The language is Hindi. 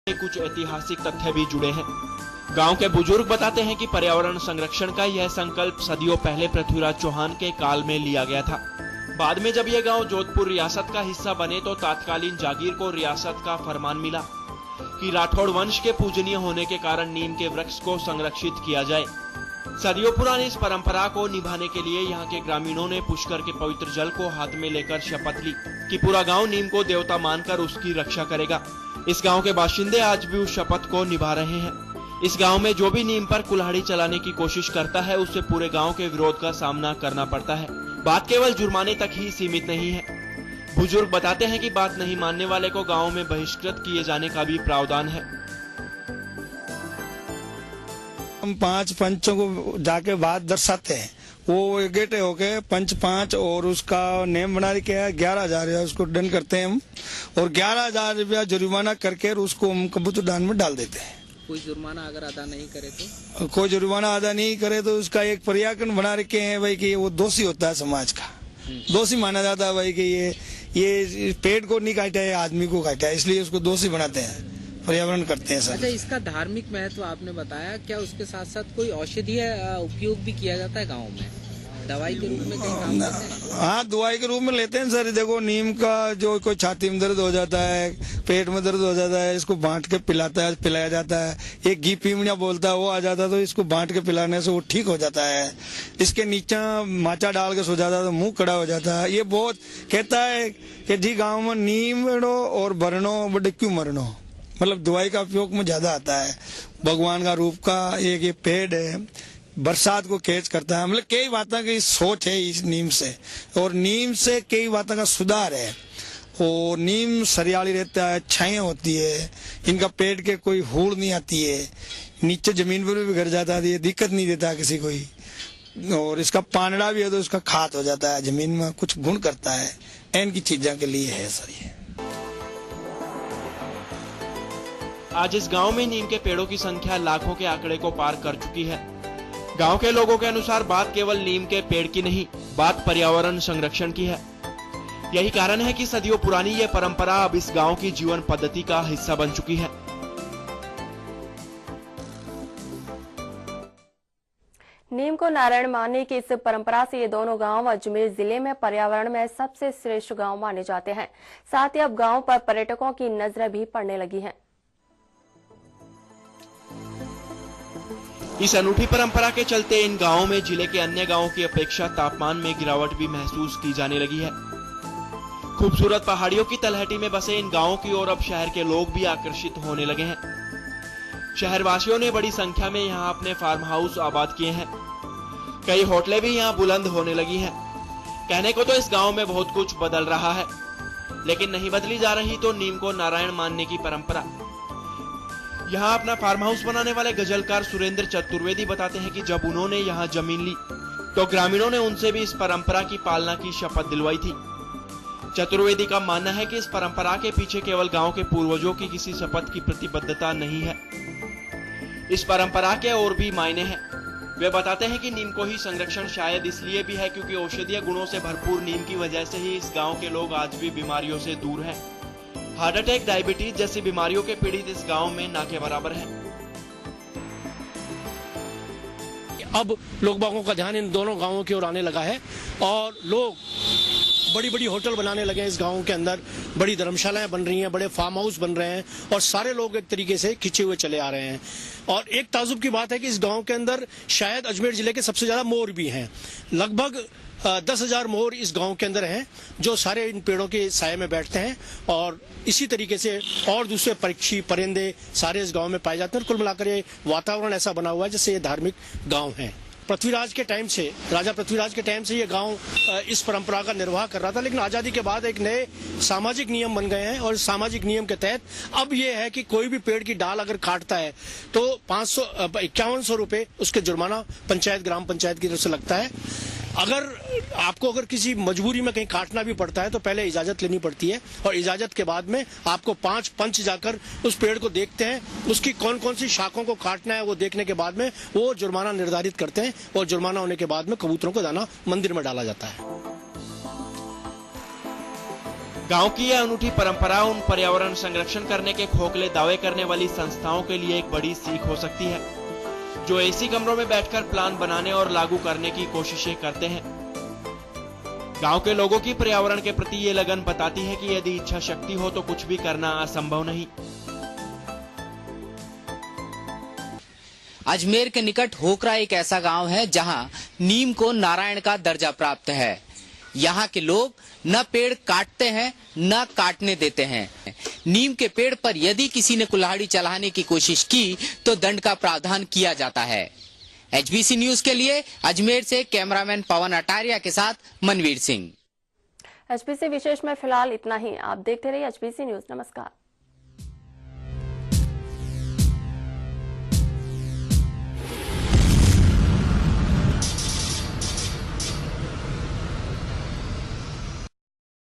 कुछ ऐतिहासिक तथ्य भी जुड़े हैं। गांव के बुजुर्ग बताते हैं कि पर्यावरण संरक्षण का यह संकल्प सदियों पहले पृथ्वीराज चौहान के काल में लिया गया था। बाद में जब यह गांव जोधपुर रियासत का हिस्सा बने तो तत्कालीन जागीर को रियासत का फरमान मिला कि राठौड़ वंश के पूजनीय होने के कारण नीम के वृक्ष को संरक्षित किया जाए। सदियों पुरानी इस परंपरा को निभाने के लिए यहाँ के ग्रामीणों ने पुष्कर के पवित्र जल को हाथ में लेकर शपथ ली कि पूरा गांव नीम को देवता मानकर उसकी रक्षा करेगा। इस गांव के बाशिंदे आज भी उस शपथ को निभा रहे हैं। इस गांव में जो भी नीम पर कुल्हाड़ी चलाने की कोशिश करता है उसे पूरे गांव के विरोध का सामना करना पड़ता है। बात केवल जुर्माने तक ही सीमित नहीं है। बुजुर्ग बताते हैं कि बात नहीं मानने वाले को गांव में बहिष्कृत किए जाने का भी प्रावधान है। हम 5 पंचों को जाके बात दर्शाते हैं, वो इकट्ठे होके पंच 5 और उसका नेम बना के 11,000 उसको दंड करते हैं हम, और 11,000 रुपया जुर्माना करके उसको हम कबूतरदान में डाल देते हैं। कोई जुर्माना अगर अदा नहीं करे तो? कोई जुर्माना अदा नहीं करे तो उसका एक पर्याकरण बना रखे हैं भाई कि वो दोषी होता है, समाज का दोषी माना जाता है भाई कि ये पेड़ को नहीं काटा है, आदमी को काटा है, इसलिए उसको दोषी बनाते हैं, पर्यावरण करते हैं सर। अच्छा, इसका धार्मिक महत्व आपने बताया, क्या उसके साथ साथ कोई औषधीय उपयोग भी किया जाता है गाँव में, दवाई के रूप में कहीं काम करते हैं? हाँ, दवाई के रूप में लेते हैं सर। देखो, नीम का जो कोई छाती में दर्द हो जाता है, पेट में दर्द हो जाता है, इसको बांट के पिलाया जाता है। एक घी पीमणिया बोलता है वो आ जाता है तो इसको बांट के पिलाने से वो ठीक हो जाता है। इसके नीचे माचा डाल के सो जाता है तो मुंह कड़ा हो जाता है। ये बहुत कहता है कि जी गाँव में नीम और भरनो बड़े क्यों मरनो, मतलब दवाई का उपयोग में ज्यादा आता है। भगवान का रूप का एक ये पेड़ है, बरसात को कैच करता है। मतलब कई बातों की सोच है इस नीम से, और नीम से कई बातों का सुधार है। और नीम सरियाली रहता है, छाया होती है, इनका पेड़ के कोई हूड़ नहीं आती है, नीचे जमीन पर भी गिर जाता है, ये दिक्कत नहीं देता किसी को ही। और इसका पानड़ा भी है तो उसका खाद हो जाता है, जमीन में कुछ गुण करता है। इनकी चीजों के लिए है सर ये। आज इस गांव में नीम के पेड़ों की संख्या लाखों के आंकड़े को पार कर चुकी है। गांव के लोगों के अनुसार बात केवल नीम के पेड़ की नहीं, बात पर्यावरण संरक्षण की है। यही कारण है कि सदियों पुरानी ये परंपरा अब इस गांव की जीवन पद्धति का हिस्सा बन चुकी है। नीम को नारायण मानने की इस परंपरा से ये दोनों गांव अजमेर जिले में पर्यावरण में सबसे श्रेष्ठ गांव माने जाते हैं। साथ ही अब गांव पर पर्यटकों की नजरें भी पड़ने लगी हैं। इस अनूठी परंपरा के चलते इन गांवों में जिले के अन्य गांवों की अपेक्षा तापमान में गिरावट भी महसूस की जाने लगी है। खूबसूरत पहाड़ियों की तलहटी में बसे इन गांवों की ओर अब शहर के लोग भी आकर्षित होने लगे हैं। शहरवासियों ने बड़ी संख्या में यहां अपने फार्म हाउस आबाद किए हैं। कई होटलें भी यहां बुलंद होने लगी हैं। कहने को तो इस गांव में बहुत कुछ बदल रहा है, लेकिन नहीं बदली जा रही तो नीम को नारायण मानने की परंपरा। यहाँ अपना फार्म हाउस बनाने वाले गजलकार सुरेंद्र चतुर्वेदी बताते हैं कि जब उन्होंने यहाँ जमीन ली तो ग्रामीणों ने उनसे भी इस परंपरा की पालना की शपथ दिलवाई थी। चतुर्वेदी का मानना है कि इस परंपरा के पीछे केवल गांव के पूर्वजों की किसी शपथ की प्रतिबद्धता नहीं है, इस परंपरा के और भी मायने हैं। वे बताते हैं कि नीम को ही संरक्षण शायद इसलिए भी है क्योंकि औषधीय गुणों से भरपूर नीम की वजह से ही इस गाँव के लोग आज भी बीमारियों से दूर हैं। हार्ट अटैक, डायबिटीज जैसी बीमारियों के पीड़ित इस गांव में ना के बराबर हैं। अब लोग बागों का ध्यान इन दोनों गांवों की ओर आने लगा है और लोग बड़ी बड़ी होटल बनाने लगे हैं। इस गांव के अंदर बड़ी धर्मशालाएं बन रही हैं, बड़े फार्म हाउस बन रहे हैं और सारे लोग एक तरीके से खिंचे हुए चले आ रहे हैं। और एक ताजुब की बात है कि इस गांव के अंदर शायद अजमेर जिले के सबसे ज्यादा मोर भी हैं। लगभग 10,000 मोर इस गांव के अंदर हैं जो सारे इन पेड़ों के साये में बैठते हैं। और इसी तरीके से और दूसरे पक्षी परिंदे सारे इस गांव में पाए जाते हैं। कुल मिलाकर ये वातावरण ऐसा बना हुआ है जैसे ये धार्मिक गांव है। पृथ्वीराज के टाइम से, राजा पृथ्वीराज के टाइम से ये गांव इस परंपरा का निर्वाह कर रहा था, लेकिन आजादी के बाद एक नए सामाजिक नियम बन गए हैं और सामाजिक नियम के तहत अब ये है कि कोई भी पेड़ की डाल अगर काटता है तो 5100 रुपए उसके जुर्माना ग्राम पंचायत की तरफ से लगता है। अगर किसी मजबूरी में कहीं काटना भी पड़ता है तो पहले इजाजत लेनी पड़ती है और इजाजत के बाद में आपको 5 पंच जाकर उस पेड़ को देखते हैं, उसकी कौन कौन सी शाखों को काटना है वो देखने के बाद में वो जुर्माना निर्धारित करते हैं और जुर्माना होने के बाद में कबूतरों को दाना मंदिर में डाला जाता है। गांव की यह अनूठी परंपरा उन पर्यावरण संरक्षण करने के खोखले दावे करने वाली संस्थाओं के लिए एक बड़ी सीख हो सकती है, जो एसी कमरों में बैठकर प्लान बनाने और लागू करने की कोशिशें करते हैं। गांव के लोगों की पर्यावरण के प्रति ये लगन बताती है कि यदि इच्छा शक्ति हो तो कुछ भी करना असंभव नहीं। अजमेर के निकट होकरा एक ऐसा गांव है जहां नीम को नारायण का दर्जा प्राप्त है। यहाँ के लोग न पेड़ काटते हैं न काटने देते हैं। नीम के पेड़ पर यदि किसी ने कुल्हाड़ी चलाने की कोशिश की तो दंड का प्रावधान किया जाता है। एचबीसी न्यूज के लिए अजमेर से कैमरामैन पवन अटारिया के साथ मनवीर सिंह। एचबीसी विशेष में फिलहाल इतना ही। आप देखते रहिए एचबीसी न्यूज। नमस्कार।